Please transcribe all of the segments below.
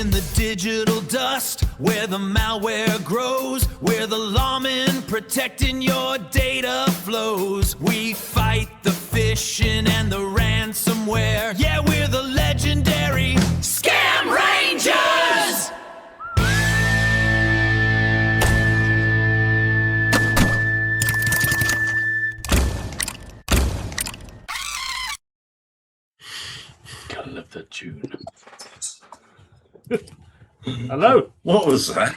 In the digital dust, where the malware grows, where the lawmen protecting your data flows. We fight the phishing and the ransomware. Yeah, we're the legendary Scam Rangers! Gotta love that tune. Hello. What was that?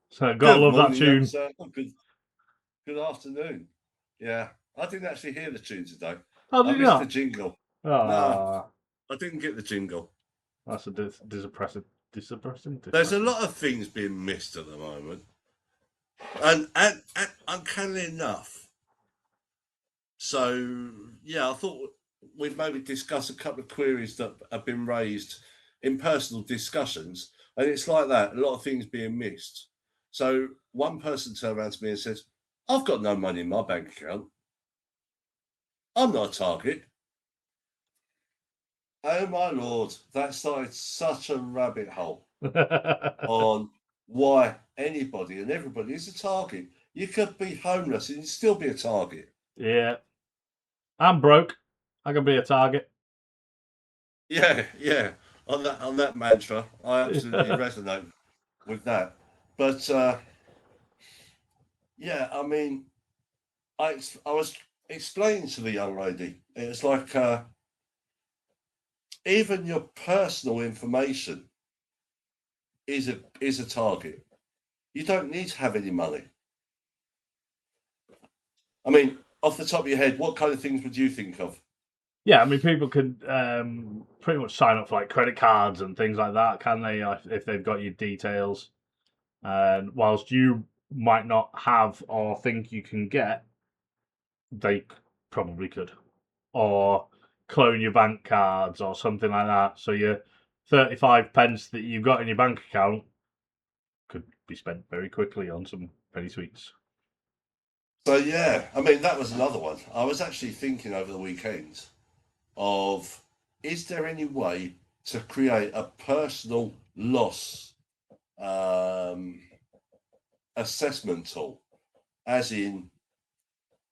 So gotta love that morning, tune. Good afternoon. Yeah, I didn't actually hear the tune today. Oh, I did you missed not? the jingle. Oh, I didn't get the jingle. that's a depressing. There's a lot of things being missed at the moment, and uncannily enough. So yeah, I thought we'd maybe discuss a couple of queries that have been raised in personal discussions, and it's like that. A lot of things being missed. So one person turned around to me and said, "I've got no money in my bank account. I'm not a target." Oh my Lord, that started such a rabbit hole on why anybody and everybody is a target. You could be homeless and you'd still be a target. Yeah, I'm broke. I can be a target. Yeah. On that mantra, I absolutely resonate with that. But yeah, I mean, I was explaining to the young lady, it's like even your personal information is a target. You don't need to have any money. I mean, off the top of your head, what kind of things would you think of? Yeah, I mean, people can pretty much sign up for like credit cards and things like that, can they? If they've got your details. And whilst you might not have or think you can get, they probably could. Or clone your bank cards or something like that. So your 35 pence that you've got in your bank account could be spent very quickly on some penny sweets. So yeah, I mean, that was another one. I was actually thinking over the weekend of, is there any way to create a personal loss assessment tool, as in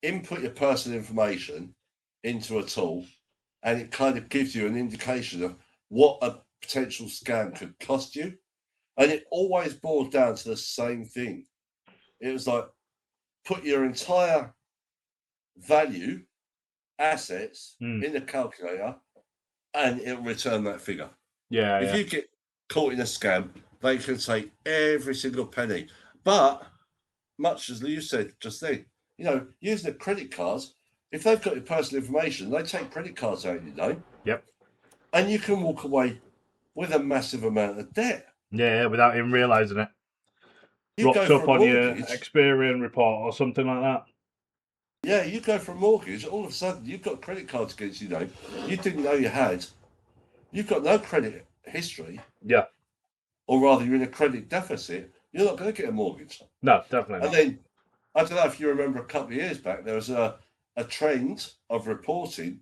input your personal information into a tool and it kind of gives you an indication of what a potential scam could cost you. And it always boiled down to the same thing. It was like, put your entire value, assets in the calculator and it'll return that figure. Yeah. If you get caught in a scam, they can take every single penny. But much as you said just then, you know, using the credit cards, if they've got your personal information, they take credit cards out of your name. Yep. And you can walk away with a massive amount of debt. Yeah, without even realising it. Drops up on your Experian report or something like that. Yeah, you go for a mortgage, all of a sudden you've got credit cards against your name you didn't know you had. You've got no credit history. Yeah. Or rather, you're in a credit deficit. You're not going to get a mortgage. No, definitely not. And then, I don't know if you remember a couple of years back, there was a trend of reporting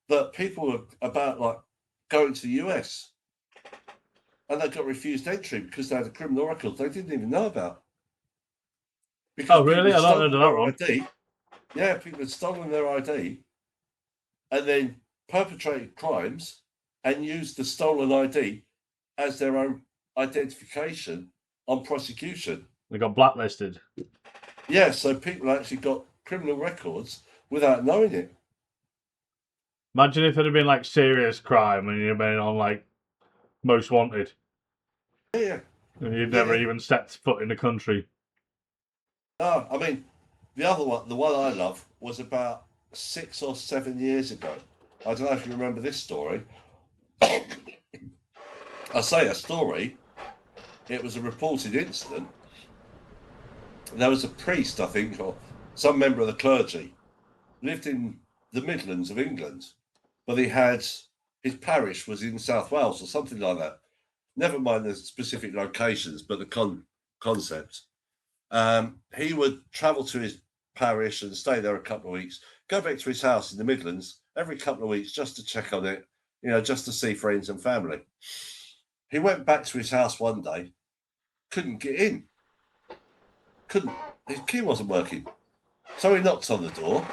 that people were about like going to the US and they got refused entry because they had a criminal record they didn't even know about. Oh, really? I don't know that one. ID. Yeah, people had stolen their ID and then perpetrated crimes and used the stolen ID as their own identification on prosecution. They got blacklisted. Yeah, so people actually got criminal records without knowing it. Imagine if it had been like serious crime and you'd been on like most wanted. Yeah. And you'd never even stepped foot in the country. No, I mean, the other one, the one I love, was about 6 or 7 years ago. I don't know if you remember this story. I say a story. It was a reported incident. There was a priest, I think, or some member of the clergy, lived in the Midlands of England, but he had, his parish was in South Wales or something like that. Never mind the specific locations, but the concept. He would travel to his parish and stay there a couple of weeks, go back to his house in the Midlands every couple of weeks just to check on it, you know, just to see friends and family. He went back to his house one day, couldn't get in. His key wasn't working. So he knocked on the door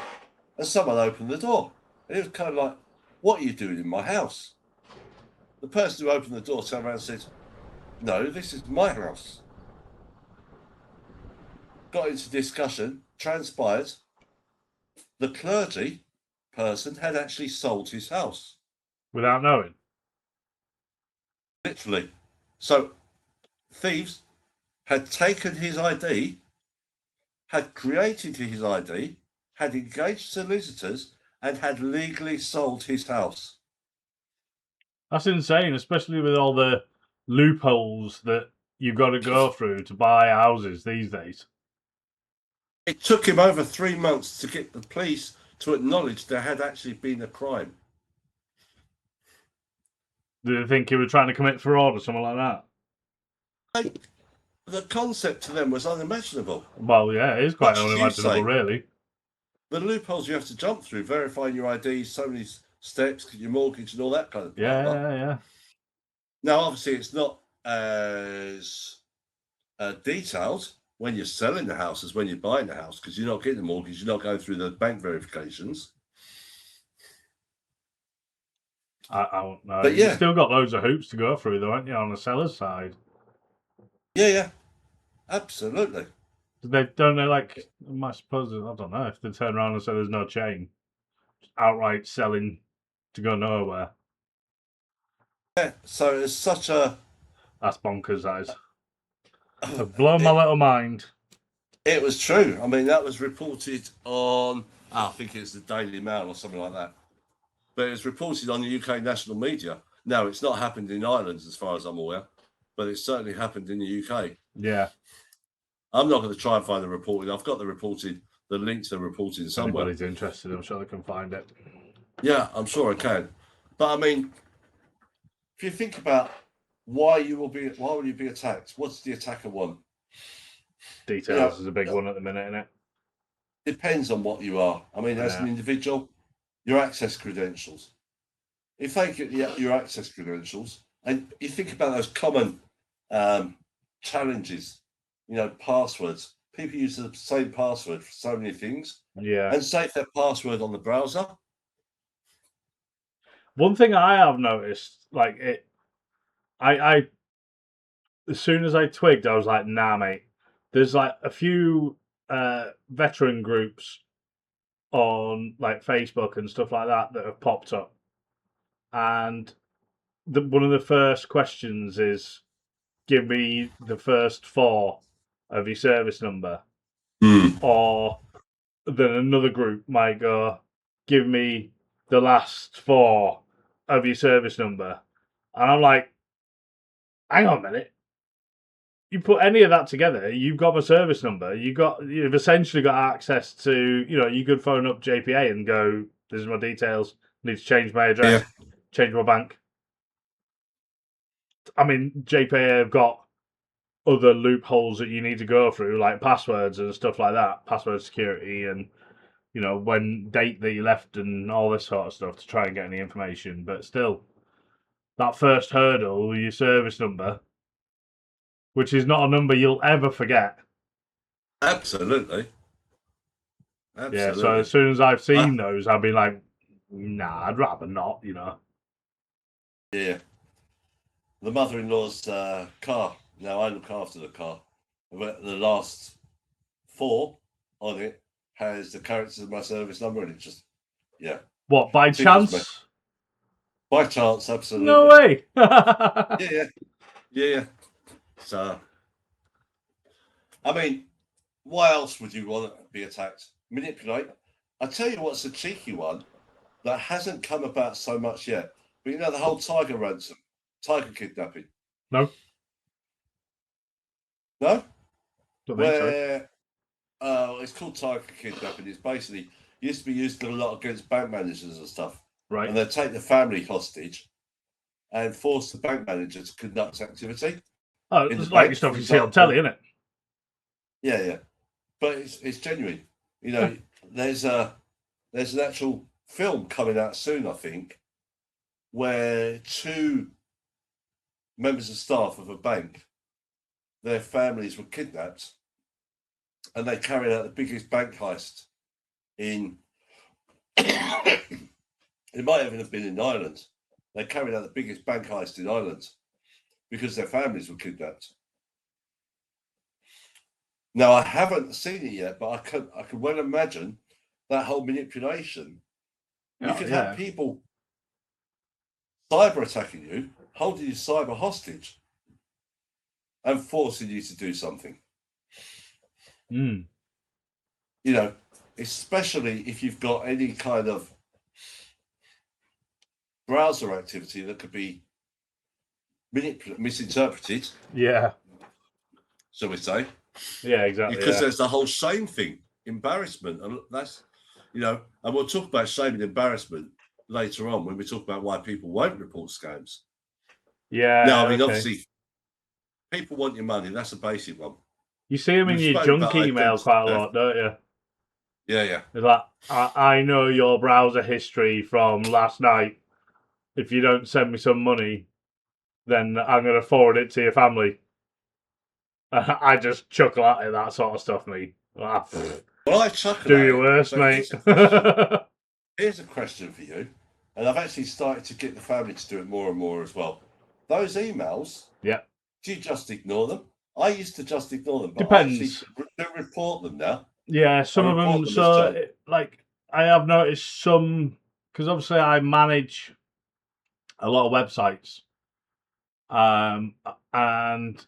and someone opened the door. And he was kind of like, what are you doing in my house? The person who opened the door turned around and said, no, this is my house. Got into discussion, transpired. The clergy person had actually sold his house. Without knowing? Literally. So thieves had taken his ID, had created his ID, had engaged solicitors, and had legally sold his house. That's insane, especially with all the loopholes that you've got to go through to buy houses these days. It took him over 3 months to get the police to acknowledge there had actually been a crime. Do they think he was trying to commit fraud or something like that? The concept to them was unimaginable. Well, yeah, it is quite What did you unimaginable, say? really. The loopholes you have to jump through, verifying your ID, so many steps, get your mortgage and all that kind of stuff. Yeah. Now, obviously, it's not as detailed when you're selling the house as when you're buying the house, because you're not getting the mortgage, you're not going through the bank verifications. I don't know. But yeah. You've still got loads of hoops to go through, though, haven't you, on the seller's side? Yeah, absolutely. Don't they, like, I suppose, I don't know, if they turn around and say there's no chain, just outright selling to go nowhere. Yeah, so it's such a... That's bonkers, that is. It's blown my little mind. It was true. I mean, that was reported on, I think it's the Daily Mail or something like that. But it was reported on the UK national media. Now, it's not happened in Ireland, as far as I'm aware, but it's certainly happened in the UK. Yeah. I'm not going to try and find the reporting. I've got the link to the reporting somewhere. Anybody's interested, I'm sure they can find it. Yeah, I'm sure I can. But I mean, if you think about why will you be attacked? What's the attacker want? Details is a big one at the minute, isn't it? Depends on what you are. I mean, as an individual, your access credentials. If they get your access credentials, and you think about those common challenges, passwords. People use the same password for so many things. Yeah. And save their password on the browser. One thing I have noticed, I as soon as I twigged, I was like, nah, mate. There's like a few veteran groups on like Facebook and stuff like that have popped up. And one of the first questions is, give me the first 4 of your service number. Or then another group might go, give me the last 4 of your service number. And I'm like, hang on a minute. You put any of that together, you've got my service number. You've essentially got access to, you could phone up JPA and go, this is my details. I need to change my address, change my bank. I mean, JPA have got other loopholes that you need to go through, like passwords and stuff like that, password security, and when date that you left and all this sort of stuff to try and get any information. But still, that first hurdle, your service number, which is not a number you'll ever forget. Absolutely. Yeah, so as soon as I've seen those, I've been like, nah, I'd rather not, Yeah. The mother-in-law's car. Now, I look after the car. But the last 4 on it has the characters of my service number, and it just, What, by chance? By chance, absolutely. No way! Yeah. So, I mean, why else would you want to be attacked? Manipulate. I tell you what's a cheeky one that hasn't come about so much yet. But the whole tiger ransom, tiger kidnapping. No. No? Don't think so. It's called tiger kidnapping. It's basically used to be used a lot against bank managers and stuff. Right. And they take the family hostage and force the bank manager to conduct activity. Oh, it's like stuff you see on telly, isn't it? Yeah. But it's genuine. There's an actual film coming out soon, I think, where 2 members of staff of a bank, their families were kidnapped, and they carried out the biggest bank heist in. It might even have been in Ireland. They carried out the biggest bank heist in Ireland because their families were kidnapped. Now, I haven't seen it yet, but I can well imagine that whole manipulation. You could have people cyber attacking you, holding you cyber hostage, and forcing you to do something. Mm. You know, especially if you've got any kind of browser activity that could be misinterpreted. Yeah. So we say. Yeah, exactly. Because there's the whole shame thing, embarrassment, and that's, you know, and we'll talk about shame and embarrassment later on when we talk about why people won't report scams. Yeah. Now, I mean, obviously, people want your money. That's a basic one. You see them in your junk email quite a lot, don't you? Yeah, yeah. It's like, I know your browser history from last night. If you don't send me some money, then I'm going to forward it to your family. I just chuckle at it, that sort of stuff, mate. Well, I chuckle do your worst, mate. Here's a question for you, and I've actually started to get the family to do it more and more as well. Those emails, yeah. Do you just ignore them? I used to just ignore them, but depends. I don't report them now. Yeah, some of them. So, like, I have noticed some, because obviously I manage a lot of websites, and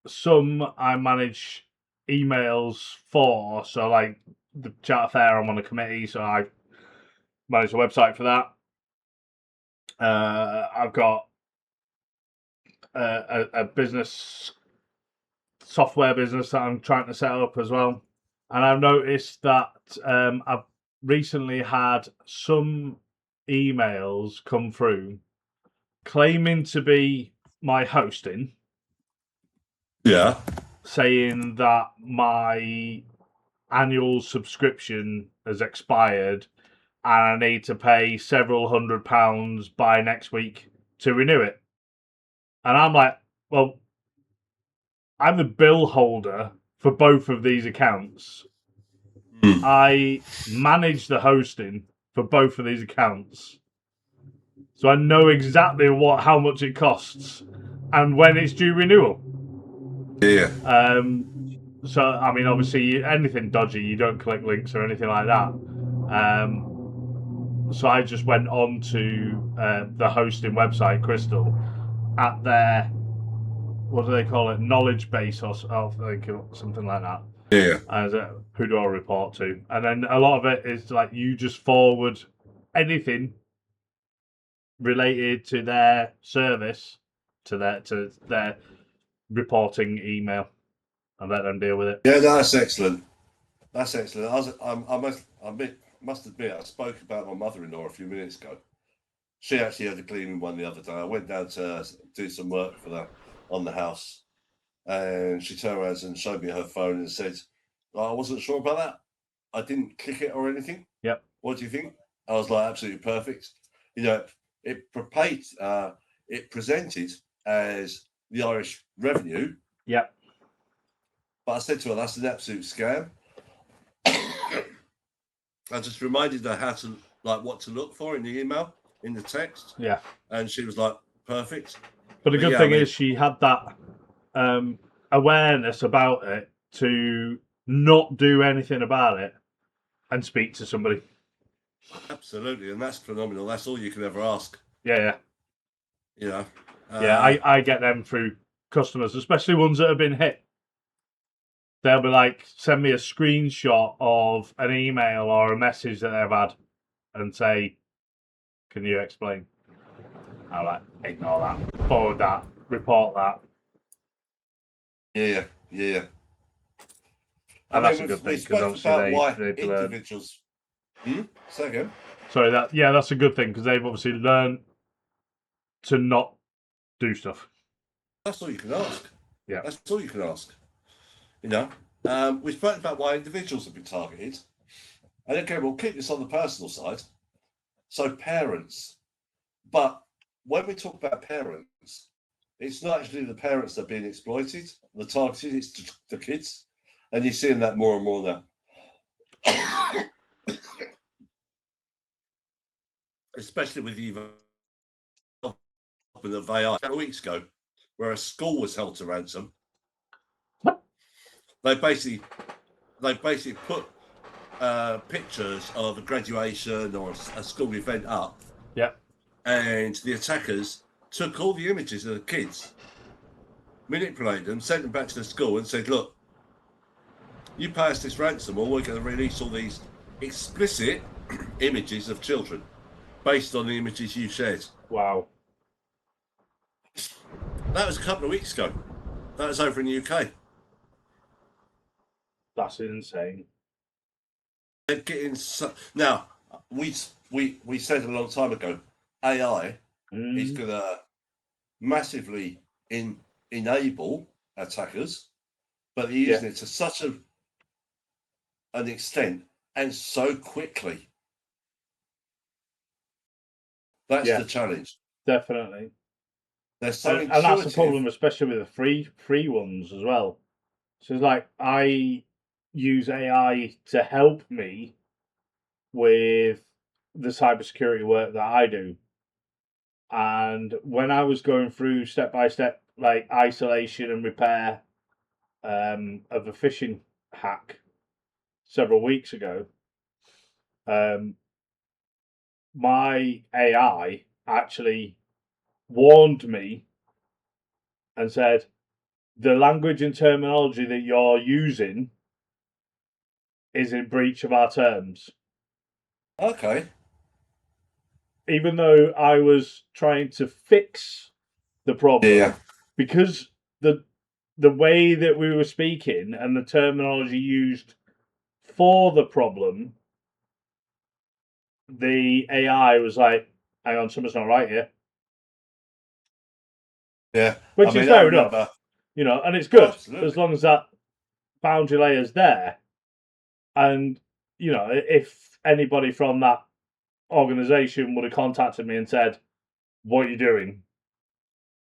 some I manage emails for. So, like the Charter Fair, I'm on a committee, so I manage the website for that. I've got a business, software business that I'm trying to set up as well. And I've noticed that I've recently had some emails come through claiming to be my hosting. Yeah. Saying that my annual subscription has expired and I need to pay several £100 by next week to renew it. And I'm like, well, I'm the bill holder for both of these accounts. I manage the hosting for both of these accounts. So I know exactly how much it costs and when it's due renewal. Yeah. So, I mean, obviously, anything dodgy, you don't click links or anything like that. So I just went on to the hosting website, Crystal, at their, what do they call it, knowledge base or something like that. Yeah. As who do I report to? And then a lot of it is like you just forward anything related to their service to their reporting email and let them deal with it. Yeah, no, that's excellent. That's excellent. I must admit, I spoke about my mother-in-law a few minutes ago. She actually had a gleaming one the other day. I went down to do some work for her on the house, and she turned around and showed me her phone and said, I wasn't sure about that. I didn't click it or anything. Yep. What do you think? I was like, absolutely perfect. You know, it presented as the Irish revenue. Yep. But I said to her, that's an absolute scam. I just reminded her what to look for in the email, in the text. Yeah. And she was like, perfect. But the good thing is she had that awareness about it to not do anything about it and speak to somebody. Absolutely. And that's phenomenal. That's all you can ever ask. Yeah. You know? Yeah, I get them through customers, especially ones that have been hit. They'll be like, send me a screenshot of an email or a message that they've had and say, can you explain? I'm like, ignore that, forward that, report that. Yeah. And that's a good thing because obviously they've individuals. Say again. Sorry, that's a good thing because they've obviously learned to not do stuff. That's all you can ask. Yeah, that's all you can ask. You know, we spoke about why individuals have been targeted, and okay, we'll keep this on the personal side. So parents, but when we talk about parents, it's not actually the parents that are being exploited, the targeted, it's the kids. And you're seeing that more and more now. Especially with the development of AI. A couple of weeks ago, where a school was held to ransom. They basically put pictures of a graduation or a school event up. Yeah. And the attackers took all the images of the kids, manipulated them, sent them back to the school and said, look, you pay us this ransom or we're going to release all these explicit images of children based on the images you shared. Wow. That was a couple of weeks ago. That was over in the UK. That's insane. They're getting now. We said a long time ago, AI is going to massively enable attackers, but they're using it to such an extent and so quickly. That's the challenge. Definitely. They're so and that's the problem, especially with the free ones as well. So it's like I use AI to help me with the cybersecurity work that I do. And when I was going through step by step, like isolation and repair of a phishing hack several weeks ago, my AI actually warned me and said, the language and terminology that you're using is in breach of our terms. Okay. Even though I was trying to fix the problem, because the way that we were speaking and the terminology used for the problem, the AI was like, hang on, something's not right here. Yeah. Which is fair enough. You know, and it's good as long as that boundary layer's there. And, you know, if anybody from that organization would have contacted me and said, what are you doing?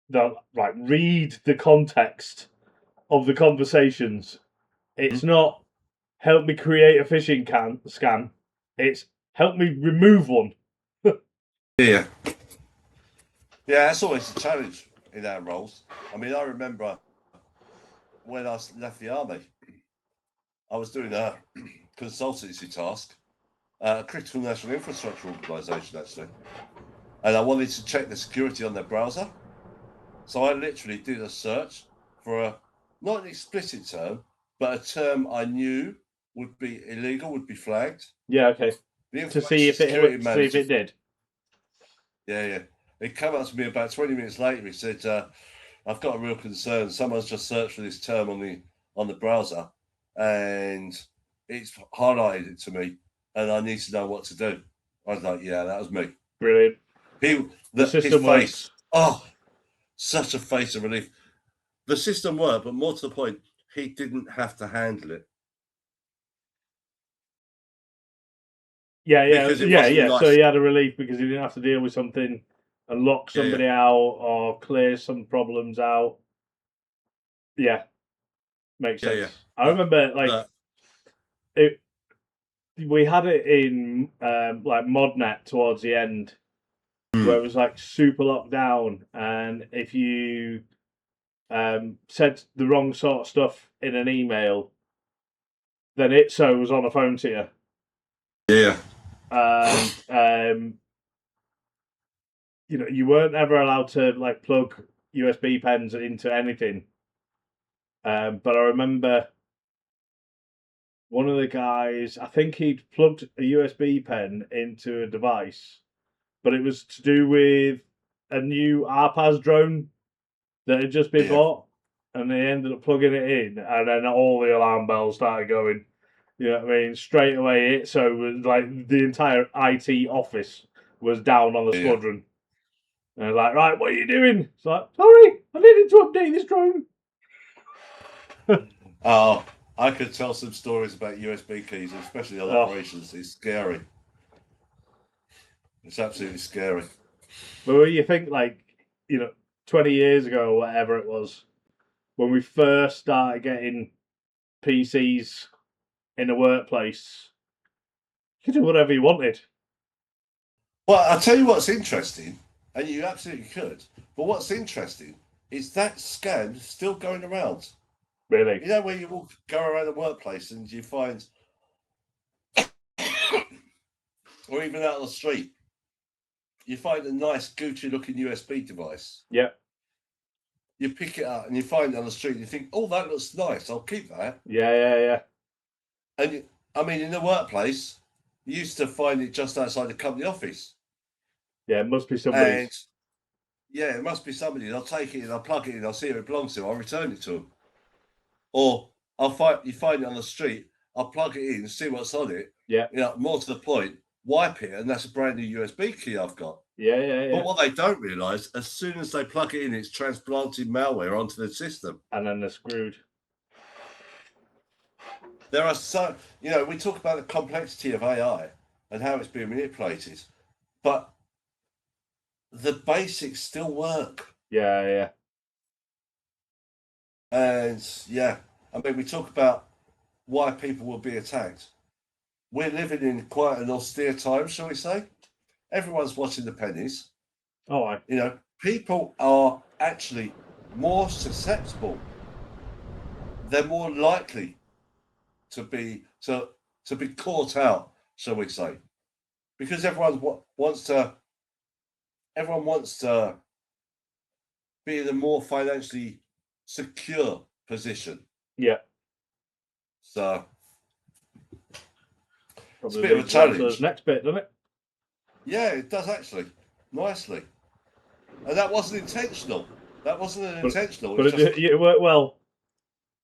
They'll like read the context of the conversations. It's not help me create a phishing scam. It's help me remove one. Yeah, that's always a challenge in our roles. I mean, I remember when I left the army, I was doing a consultancy task, a critical national infrastructure organisation actually, and I wanted to check the security on their browser. So I literally did a search for not an explicit term, but a term I knew would be illegal, would be flagged. Yeah, okay. To see if it did. Yeah. It came up to me about 20 minutes later. He said, I've got a real concern. Someone's just searched for this term on the browser and it's highlighted it to me and I need to know what to do. I was like, yeah, that was me. Brilliant. The system works. Oh, such a face of relief. The system worked, but more to the point, he didn't have to handle it. Yeah. Nice. So he had a relief because he didn't have to deal with something and lock somebody out or clear some problems out. Yeah, makes sense. I remember we had it in like ModNet towards the end, where it was like super locked down, and if you said the wrong sort of stuff in an email, then it was on the phone to you. Yeah. And you know, you weren't ever allowed to like plug USB pens into anything. But I remember one of the guys, I think he'd plugged a USB pen into a device, but it was to do with a new RPAS drone that had just been bought, and they ended up plugging it in, and then all the alarm bells started going. You know what I mean? Straight away, it was like the entire IT office was down on the squadron. And I was like, right, what are you doing? It's like, sorry, I needed to update this drone. Oh, I could tell some stories about USB keys, especially on operations. It's scary. It's absolutely scary. But when you think, like, you know, 20 years ago, or whatever it was, when we first started getting PCs in the workplace, you could do whatever you wanted. Well, I'll tell you what's interesting, and you absolutely could. But what's interesting is that scam still going around. Really? You know, where you go around the workplace and you find, or even out on the street, you find a nice Gucci-looking USB device. Yeah. You pick it up and you find it on the street. And you think, "Oh, that looks nice. I'll keep that." Yeah. And I mean, in the workplace, you used to find it just outside the company office. Yeah, it must be somebody's. And yeah, it must be somebody. I'll take it in, I'll plug it in, I'll see who it belongs to, I'll return it to them. Or you find it on the street, I'll plug it in, see what's on it. Yeah. You know, more to the point, wipe it, and that's a brand new USB key I've got. Yeah. But what they don't realise, as soon as they plug it in, it's transplanted malware onto the system. And then they're screwed. There are so, you know, we talk about the complexity of AI and how it's being manipulated, but the basics still work. Yeah. And yeah, I mean, we talk about why people will be attacked. We're living in quite an austere time, shall we say? Everyone's watching the pennies. Oh, You know, people are actually more susceptible. They're more likely to be caught out, shall we say? Because everyone wants to be in a more financially secure position. yeah. So Probably a bit of a leads on to challenge. this next bit, doesn't it? yeah, it does actually nicely, and that wasn't intentional. That wasn't an intentional. But it worked well.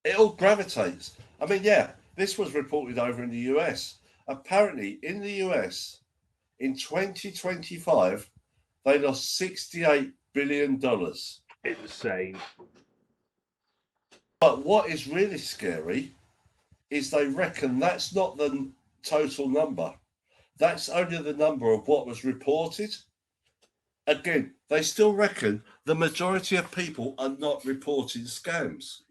It all gravitates. I mean, yeah, this was reported over in the US. Apparently, in the US, in 2025, they lost $68 billion. Insane. But what is really scary is they reckon that's not the total number. That's only the number of what was reported. Again, they still reckon the majority of people are not reporting scams.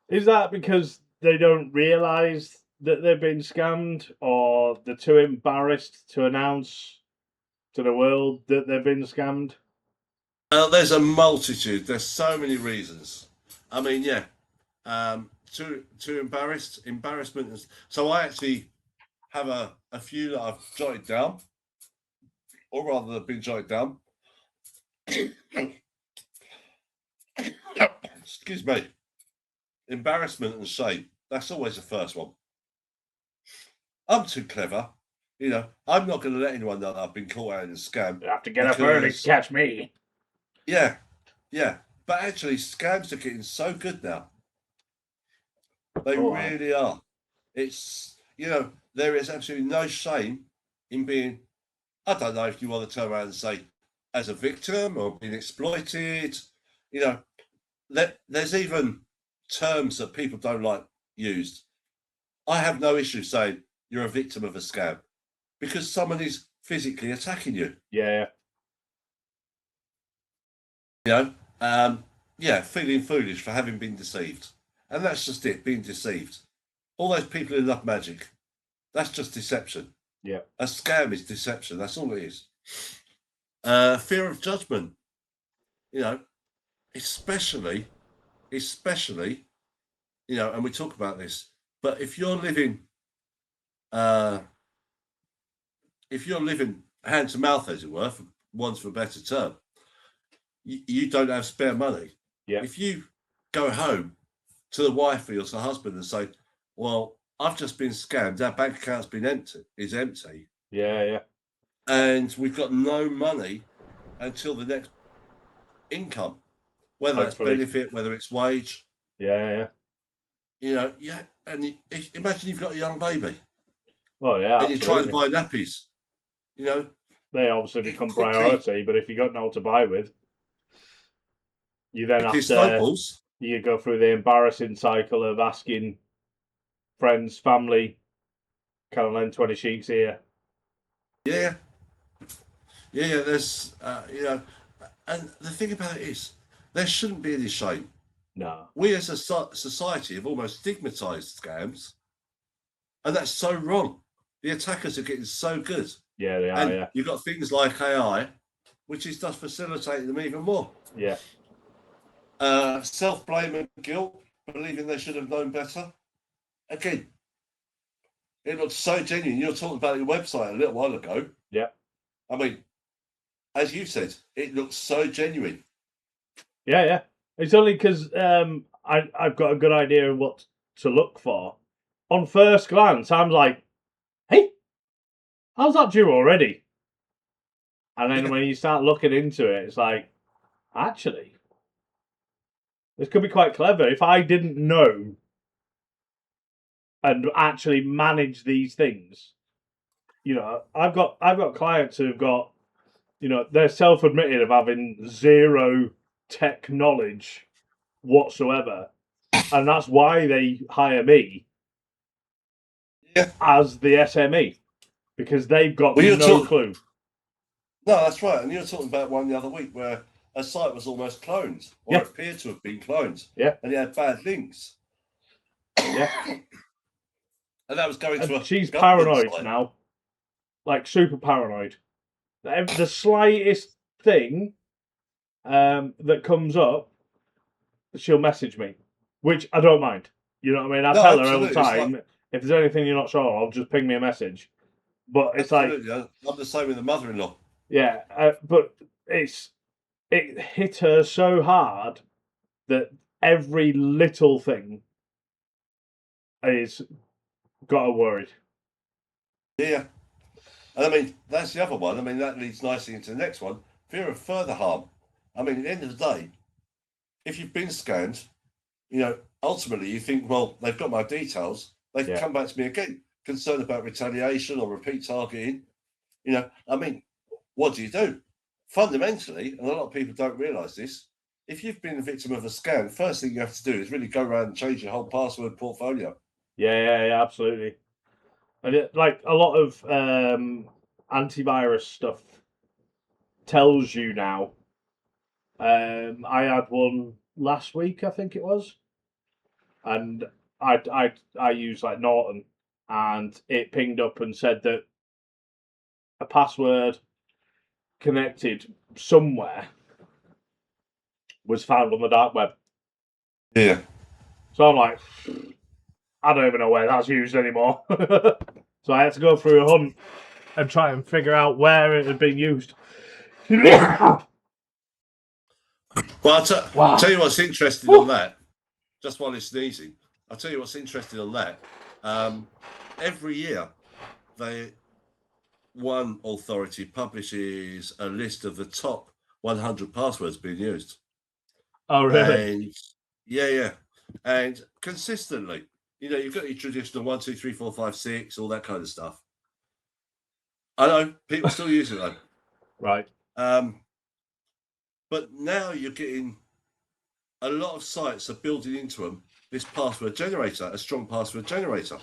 Is that because they don't realise that they've been scammed, or they're too embarrassed to announce to the world that they've been scammed? There's a multitude. There's so many reasons. I mean, yeah, too embarrassment. So I actually have a few that I've jotted down, or rather, they've been jotted down. Excuse me. Embarrassment and shame. That's always the first one. I'm too clever. You know, I'm not going to let anyone know that I've been caught out in a scam. You have to get up early to catch me. Yeah. But actually, scams are getting so good now. They really are. It's, you know, there is absolutely no shame in being, I don't know if you want to turn around and say, as a victim or being exploited. You know, there's even terms that people don't like used. I have no issue saying you're a victim of a scam because someone is physically attacking you. Yeah. You know, feeling foolish for having been deceived. And that's just it, being deceived. All those people who love magic, that's just deception. Yeah. A scam is deception. That's all it is. Fear of judgment. You know, especially, you know, and we talk about this, but if you're living hand to mouth, as it were, for want of a better term, you don't have spare money. Yeah. If you go home to the wife or to the husband and say, well, I've just been scammed, our bank account's been empty. Yeah. And we've got no money until the next income, whether it's benefit, whether it's wage. Yeah. You know, and imagine you've got a young baby. Well, yeah. And you're trying to buy nappies. You know, they obviously become priority, but if you got no to buy with, you then have to you go through the embarrassing cycle of asking friends, family, can I lend 20 sheets here? Yeah. There's, you know, And the thing about it is, there shouldn't be any shame. No. We as a society have almost stigmatized scams, and that's so wrong. The attackers are getting so good. Yeah, they are. And Yeah. you've got things like AI, which is just facilitating them even more. Yeah. Self-blame and guilt, believing they should have known better. Again, it looks so genuine. You were talking about your website a little while ago. Yeah. I mean, as you said, it looks so genuine. Yeah, yeah. It's only because I've got a good idea of what to look for. On first glance, I'm like, hey, how's that due already? And then when you start looking into it, it's like, actually, this could be quite clever. If I didn't know and actually manage these things, you know, I've got clients who've got, you know, they're self-admitted of having zero tech knowledge whatsoever, and that's why they hire me as the SME, because they've got no clue. No, that's right. And you were talking about one the other week where a site was almost cloned, or appeared to have been cloned. Yeah. And it had bad links. Yeah. And that was going to a she's paranoid now. Like, super paranoid. The slightest thing that comes up, she'll message me, which I don't mind. You know what I mean? I tell her all the time, if there's anything you're not sure of, just ping me a message. But it's absolutely. I'm the same with the mother-in-law. Yeah, but it hit her so hard that every little thing is got her worried. Yeah. And I mean, that's the other one. I mean, that leads nicely into the next one. Fear of further harm. I mean, at the end of the day, if you've been scammed, you know, ultimately you think, well, they've got my details. They can come back to me again, concerned about retaliation or repeat targeting. You know, I mean, what do you do? Fundamentally, and a lot of people don't realise this, if you've been a victim of a scam, first thing you have to do is really go around and change your whole password portfolio. Yeah, absolutely. And like a lot of antivirus stuff tells you now. I had one last week, I think it was, and I used like Norton, and it pinged up and said that a password connected somewhere was found on the dark web. Yeah. So I'm like, I don't even know where that's used anymore. So I had to go through a hunt and try and figure out where it had been used. Well, I'll tell you what's interesting on that, just while it's sneezing, I'll tell you what's interesting on that. Every year, one authority publishes a list of the top 100 passwords being used. Oh, really? And yeah. And consistently, you know, you've got your traditional 1, 2, 3, 4, 5, 6, all that kind of stuff. I know people still use it though. Right. But now you're getting a lot of sites are building into them this password generator, a strong password generator.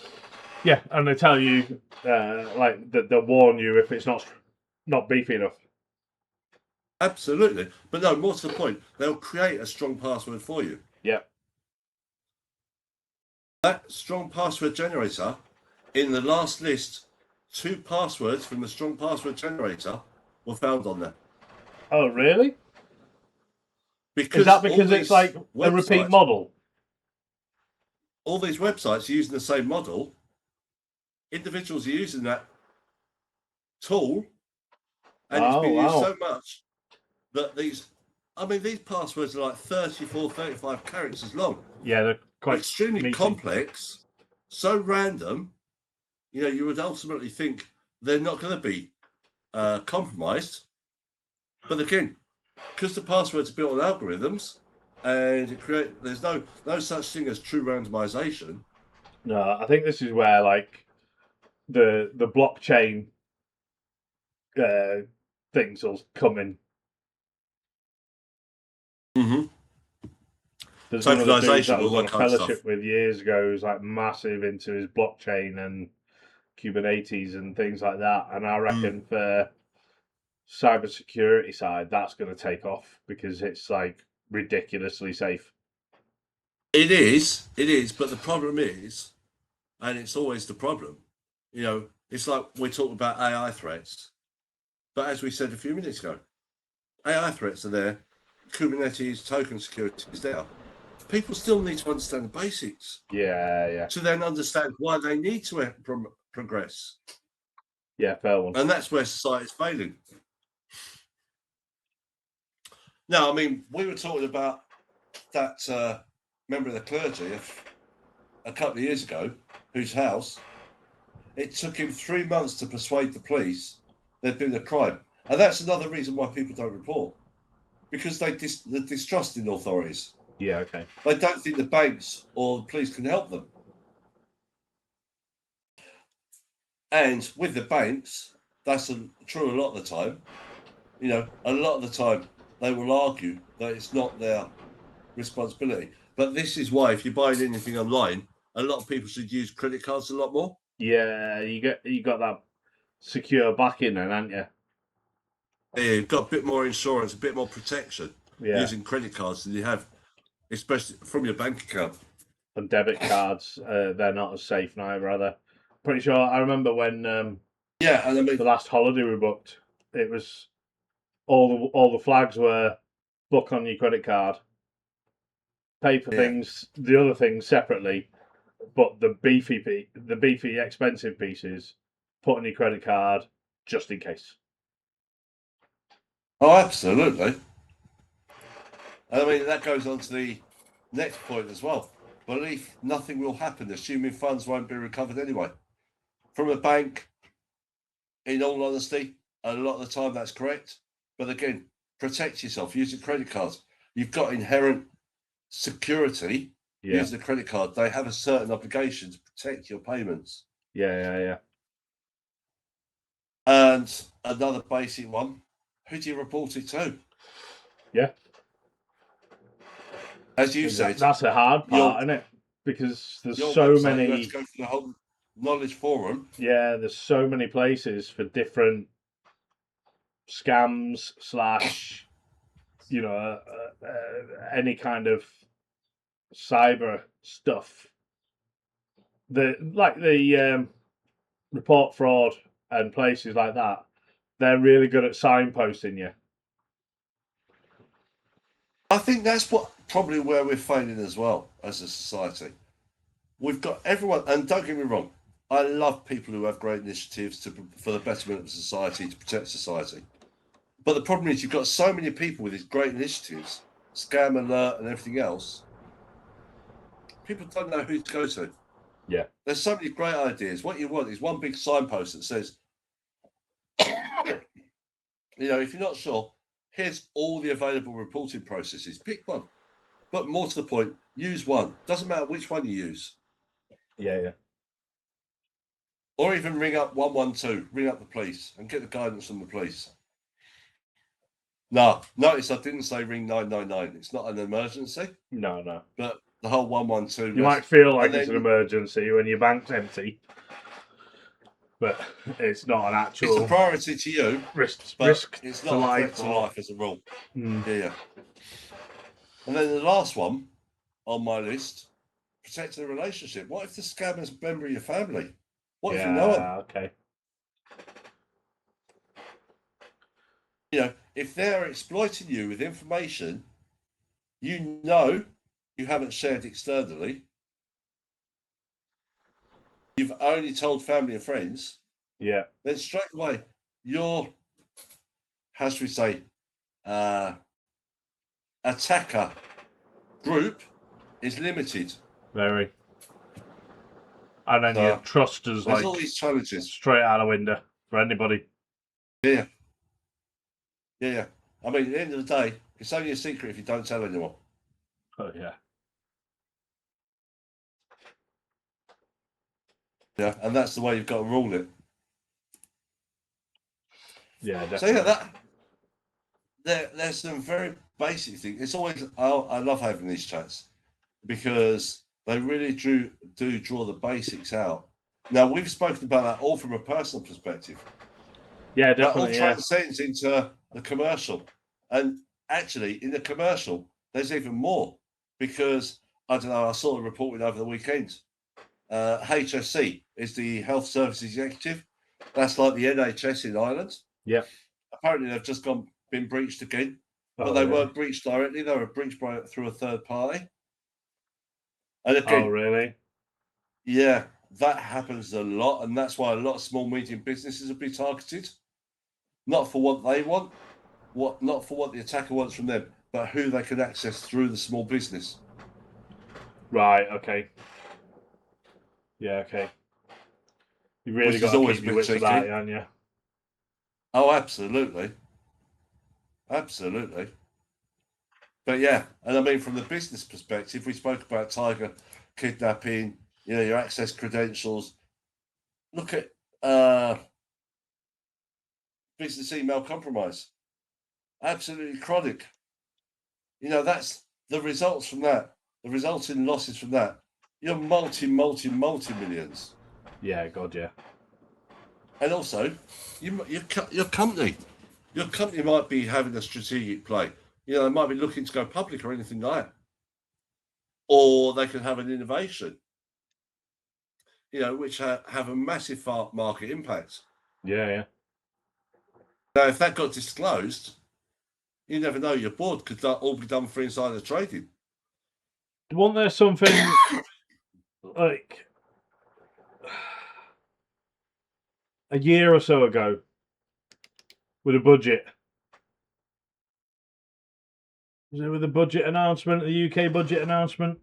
Yeah, and they tell you, like, that they'll warn you if it's not beefy enough. Absolutely. But no, more to the point, they'll create a strong password for you. Yeah. That strong password generator, in the last list, 2 passwords from the strong password generator were found on there. Oh, really? Because is that because it's like a repeat model? All these websites are using the same model. Individuals are using that tool, and it's been used so much that these passwords are like 34, 35 characters long. Yeah, they're quite extremely complex, so random. You know, you would ultimately think they're not going to be compromised. But again, because the passwords are built on algorithms, and there's no such thing as true randomization. No, I think this is where like the blockchain things will come in. Mm-hmm. There's one of the dudes that I was on a fellowship with years ago who's like massive into his blockchain and Kubernetes and things like that. And I reckon for cybersecurity side, that's going to take off because it's like ridiculously safe. It is, but the problem is, and it's always the problem, it's like we're talking about AI threats, but as we said a few minutes ago, AI threats are there, Kubernetes token security is there. People still need to understand the basics. Yeah. To then understand why they need to progress. Yeah, fair one. And that's where society is failing. Now, I mean, we were talking about that member of the clergy a couple of years ago, whose house, it took him 3 months to persuade the police there'd been a crime. And that's another reason why people don't report. Because they're distrusting authorities. Yeah, okay. They don't think the banks or the police can help them. And with the banks, that's true a lot of the time. A lot of the time they will argue that it's not their responsibility. But this is why, if you're buying anything online, a lot of people should use credit cards a lot more. Yeah, you got that secure backing then, haven't you? Yeah, you've got a bit more insurance, a bit more protection using credit cards than you have, especially from your bank account. And debit cards, they're not as safe now, rather. Pretty sure I remember when and I mean, the last holiday we booked, it was all the flags were book on your credit card, pay for things, the other things separately, but the beefy expensive pieces put on your credit card just in case. Oh, absolutely. And I mean, that goes on to the next point as well. Belief nothing will happen, assuming funds won't be recovered anyway. From a bank, in all honesty, a lot of the time that's correct. But again, protect yourself using credit cards. You've got inherent security using the credit card. They have a certain obligation to protect your payments. Yeah. And another basic one, who do you report it to? Yeah. As you said, that's a hard part, isn't it? Because there's so website, many. You have to go through the whole knowledge forum. Yeah, there's so many places for different scams / any kind of cyber stuff. The report fraud and places like that, they're really good at signposting you. I think that's probably where we're failing as well as a society. We've got everyone, and don't get me wrong, I love people who have great initiatives for the betterment of society, to protect society. But the problem is you've got so many people with these great initiatives, Scam Alert and everything else, people don't know who to go to. Yeah. There's so many great ideas. What you want is one big signpost that says, if you're not sure, here's all the available reporting processes. Pick one. But more to the point, use one. Doesn't matter which one you use. Yeah. Or even ring up 112, ring up the police and get the guidance from the police. Now, notice I didn't say ring 999. It's not an emergency. No. But the whole 112. You might feel like it's an emergency when your bank's empty, but it's not an actual. It's a priority to you. Risk it's not a threat to life as a rule. Yeah. And then the last one on my list, protect the relationship. What if the scammer's a member of your family? What if you know them? Okay. If they're exploiting you with information you haven't shared externally, you've only told family and friends, then straight away your, how should we say, attacker group is limited. Very. And then your trust is like all these challenges straight out the window for anybody. Yeah. I mean, at the end of the day, it's only a secret if you don't tell anyone. Oh yeah. Yeah, and that's the way you've got to rule it. Yeah, definitely. So there's some very basic things. It's always I love having these chats because they really do draw the basics out. Now we've spoken about that all from a personal perspective, Yeah, That all definitely. Yeah. transcends into the commercial. And actually, in the commercial, there's even more because I don't know. I saw a report over the weekend. HSC is the Health Service Executive. That's like the NHS in Ireland. Yeah. Apparently, they've just been breached again, but Oh, they really? weren't breached directly. They were breached through a third party. And Oh, again, really? yeah, that happens a lot, and that's why a lot of small medium businesses will be targeted, not for what they want, not for what the attacker wants from them, but who they can access through the small business. Right. Okay. Yeah. Okay. You really Which is got to always keep a your bit wits about cheeky. you, haven't you? Oh, absolutely, absolutely. But yeah, and I mean, from the business perspective, we spoke about Tiger kidnapping. You know, your access credentials. Look at business email compromise. Absolutely chronic. You know, that's the results from that. The resulting losses from that. You're multi millions. Yeah. God. Yeah. And also, your company. Your company might be having a strategic play. You know, they might be looking to go public or anything like that. Or they can have an innovation, you know, which have a massive market impact. Yeah. Yeah. Now, if that got disclosed, you never know. Your board could all be done for insider trading. Wasn't there something like a year or so ago with a budget? Was it with the budget announcement, the UK budget announcement,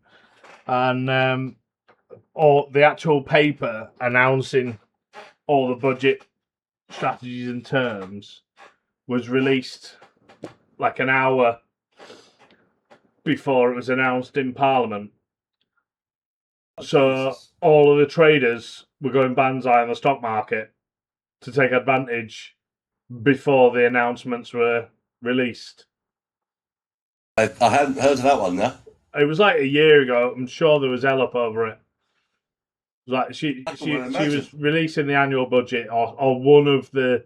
and or the actual paper announcing all the budget strategies and terms was released like an hour before it was announced in Parliament. So Jesus. all of the traders were going banzai on the stock market to take advantage before the announcements were released. I hadn't heard of that one now. It was like a year ago. I'm sure there was hell up over it. Like I can well she imagine. was releasing the annual budget or one of the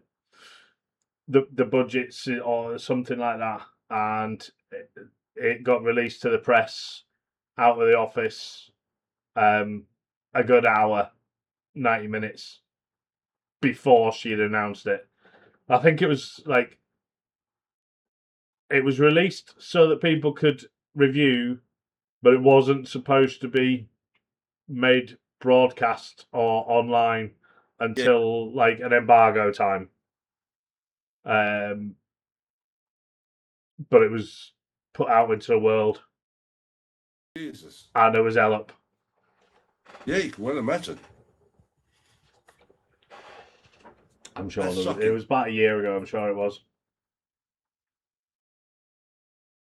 budgets or something like that, and it got released to the press out of the office a good hour, 90 minutes before she'd announced it. I think it was like it was released so that people could review, but it wasn't supposed to be made broadcast or online Yeah. until like an embargo time. But it was put out into the world, Jesus. and there was hell up. Yeah, you can well imagine. I'm sure That's it shocking. was about a year ago. I'm sure it was.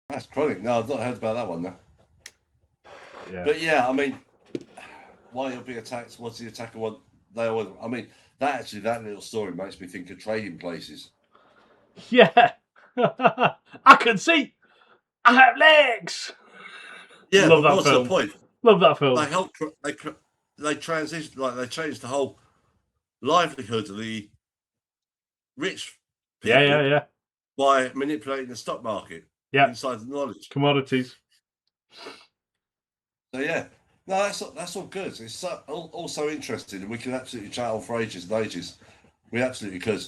That's chronic. No, I've not heard about that one now. Yeah. But yeah, I mean, why you'll be attacked? What's the attacker want? They always. I mean, that little story makes me think of trading places. Yeah. I can see. I have legs. Yeah, Love but that what's film. the point? Love that film. They help. They transition. Like they changed the whole livelihood of the rich people. Yeah. By manipulating the stock market. Yeah. Inside the knowledge. Commodities. So yeah, no, that's all good. It's also interesting, and we can absolutely chat on for ages and ages. We absolutely could.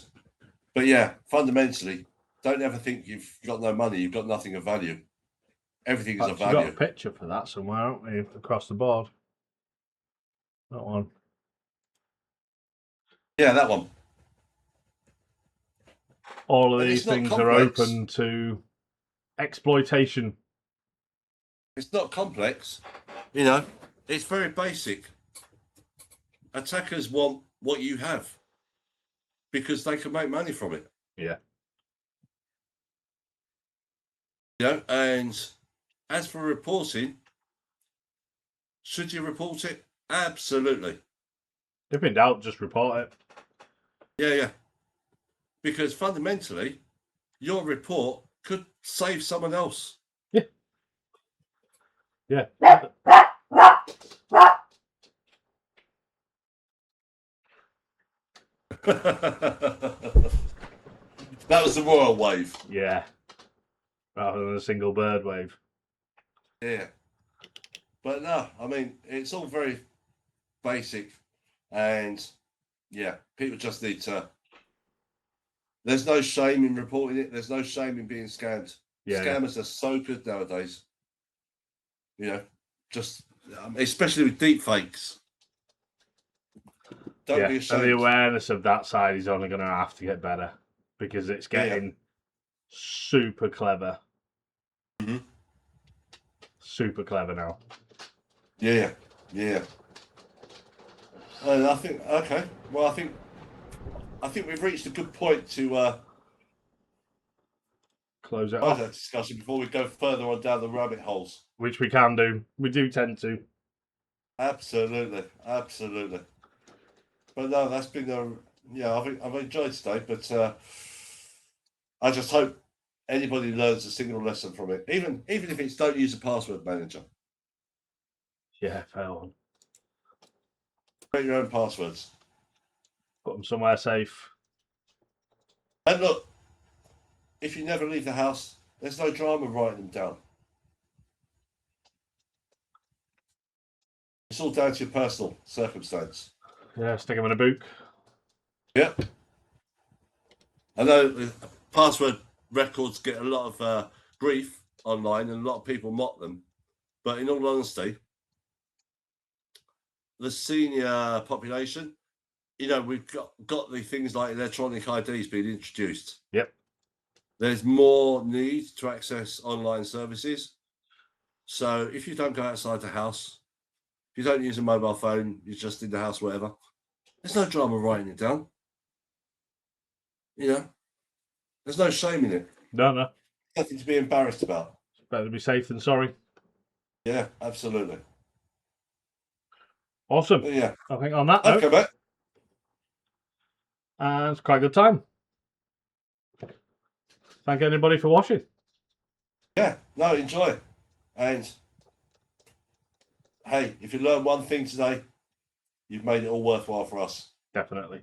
But yeah, fundamentally, don't ever think you've got no money. You've got nothing of value. Everything is of Actually got a value. picture for that somewhere, haven't we? Across the board. That one. Yeah, that one. All of And these it's not things are complex. open to exploitation. It's not complex. You know, it's very basic. Attackers want what you have because they can make money from it. Yeah. You know, and as for reporting, should you report it? Absolutely. If in doubt, just report it. Yeah. Because fundamentally, your report could save someone else. Yeah. That was the royal wave. Yeah. Rather than a single bird wave. Yeah. But no, I mean, it's all very basic. And yeah, people just need to. There's no shame in reporting it. There's no shame in being scammed. Yeah, Scammers are so good nowadays. You know, just especially with deep fakes. Don't be And ashamed. the awareness of that side is only going to have to get better because it's getting super clever. Mhm. Super clever now. Yeah. And I think okay. Well, I think we've reached a good point to Close it close off, that discussion before we go further on down the rabbit holes. which we can do. We do tend to. Absolutely. But no, that's been I've enjoyed today, but I just hope anybody learns a single lesson from it, even if it's don't use a password manager. Yeah, fair one. Create your own passwords. Put them somewhere safe. And look, if you never leave the house, there's no drama writing them down. It's all down to your personal circumstance. Yeah, stick them in a book. Yep. I know the password records get a lot of grief online and a lot of people mock them. But in all honesty, the senior population, we've got the things like electronic IDs being introduced. Yep. There's more need to access online services. So if you don't go outside the house, if you don't use a mobile phone, you're just in the house, whatever, there's no drama writing it down. There's no shame in it. No. Nothing to be embarrassed about. It's better to be safe than sorry. Yeah, absolutely. Awesome. But yeah. I think on that note, Okay, mate. it's quite a good time. Thank anybody for watching. Yeah, no, enjoy. And hey, if you learn one thing today, you've made it all worthwhile for us. Definitely.